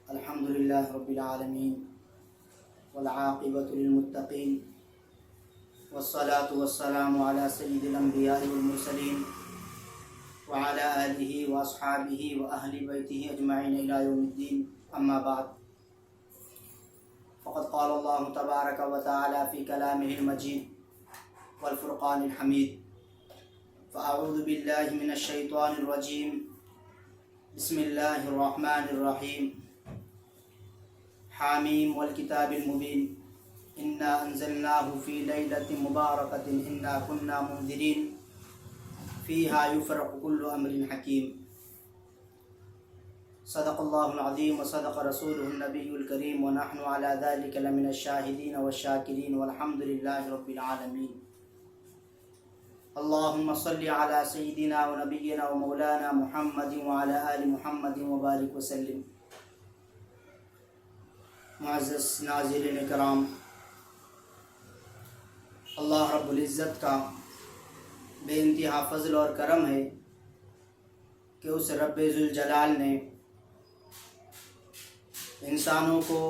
الحمد للہ رب العالمین والعاقبۃ للمتقین والصلاة والسلام علی سید الانبیاء والمرسلین وعلی آلہ واصحابہ واہل بیتہ اجمعین الی یوم الدین، اما بعد، فقد قال اللہ تبارک و تعالی فی کلامہ المجید والفرقان الحمید، فاعوذ باللہ من الشیطان الرجیم، بسم اللہ الرحمن الرحیم، حامیم والکتاب المبین، انا انزلناہ فی لیلۃ مبارکۃ انا کنا منذرین فیہا یفرق کل امر حکیم۔ صدق اللہ العظیم وصدق رسولہ النبی الکریم ونحن علی ذلک لمن الشاہدین والشاکرین والحمد للہ رب العالمین۔ اللہم صلی علی سیدنا ونبینا ومولانا محمد وعلی آل محمد وبارک وسلم۔ معزز ناظرین کرام، اللہ رب العزت کا بے انتہا فضل اور کرم ہے کہ اس رب ذوالجلال نے انسانوں کو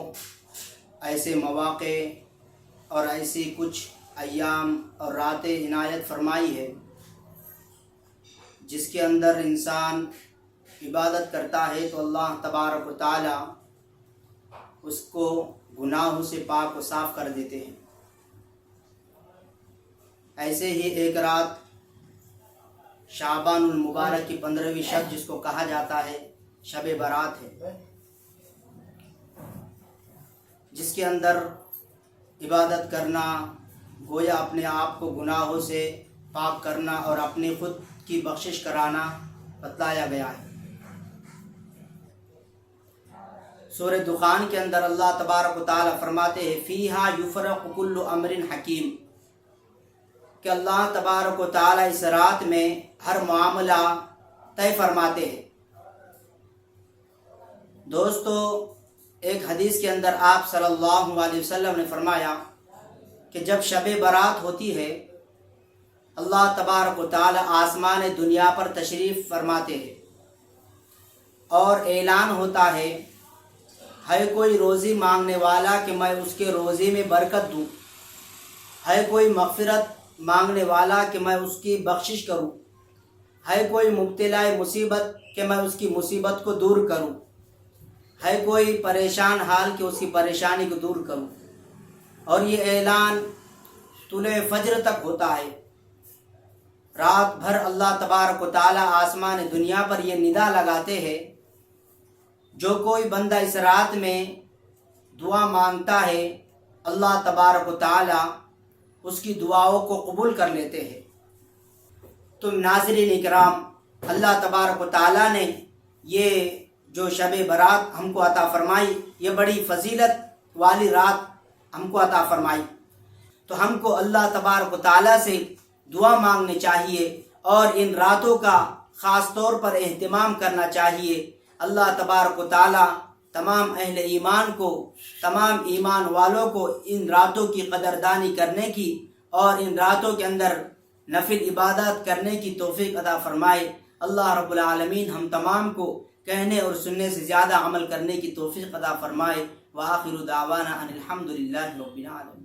ایسے مواقع اور ایسی کچھ ایام اور راتیں عنایت فرمائی ہے جس کے اندر انسان عبادت کرتا ہے تو اللہ تبارک و تعالی اس کو گناہوں سے پاک و صاف کر دیتے ہیں۔ ایسے ہی ایک رات شعبان المبارک کی 15ویں شب جس کو کہا جاتا ہے شب برات ہے، جس کے اندر عبادت کرنا گویا اپنے آپ کو گناہوں سے پاک کرنا اور اپنی خود کی بخشش کرانا بتلایا گیا ہے۔ سورہ دخان کے اندر اللہ تبارک و تعالی فرماتے ہیں فیہا یفرق کل امر حکیم، کہ اللہ تبارک و تعالی اس رات میں ہر معاملہ طے فرماتے ہیں۔ دوستو، ایک حدیث کے اندر آپ صلی اللہ علیہ وسلم نے فرمایا کہ جب شب برات ہوتی ہے اللہ تبارک و تعالی آسمان دنیا پر تشریف فرماتے ہیں اور اعلان ہوتا ہے کوئی روزی مانگنے والا کہ میں اس کے روزی میں برکت دوں، ہے کوئی مغفرت مانگنے والا کہ میں اس کی بخشش کروں، ہے کوئی مبتلا مصیبت کہ میں اس کی مصیبت کو دور کروں، ہے کوئی پریشان حال کہ اس کی پریشانی کو دور کروں۔ اور یہ اعلان طلوع فجر تک ہوتا ہے۔ رات بھر اللہ تبارک و تعالی آسمان دنیا پر یہ ندا لگاتے ہیں جو کوئی بندہ اس رات میں دعا مانگتا ہے اللہ تبارک و تعالی اس کی دعاؤں کو قبول کر لیتے ہیں۔ تم ناظرین اکرام، اللہ تبارک و تعالی نے یہ جو شب برات ہم کو عطا فرمائی، یہ بڑی فضیلت والی رات ہم کو عطا فرمائی، تو ہم کو اللہ تبارک و تعالی سے دعا مانگنی چاہیے اور ان راتوں کا خاص طور پر اہتمام کرنا چاہیے۔ اللہ تبارک و تعالی تمام اہل ایمان کو، تمام ایمان والوں کو ان راتوں کی قدردانی کرنے کی اور ان راتوں کے اندر نفل عبادات کرنے کی توفیق عطا فرمائے۔ اللہ رب العالمین ہم تمام کو کہنے اور سننے سے زیادہ عمل کرنے کی توفیق عطا فرمائے۔ وآخر دعوانا ان الحمد للہ رب العالمین۔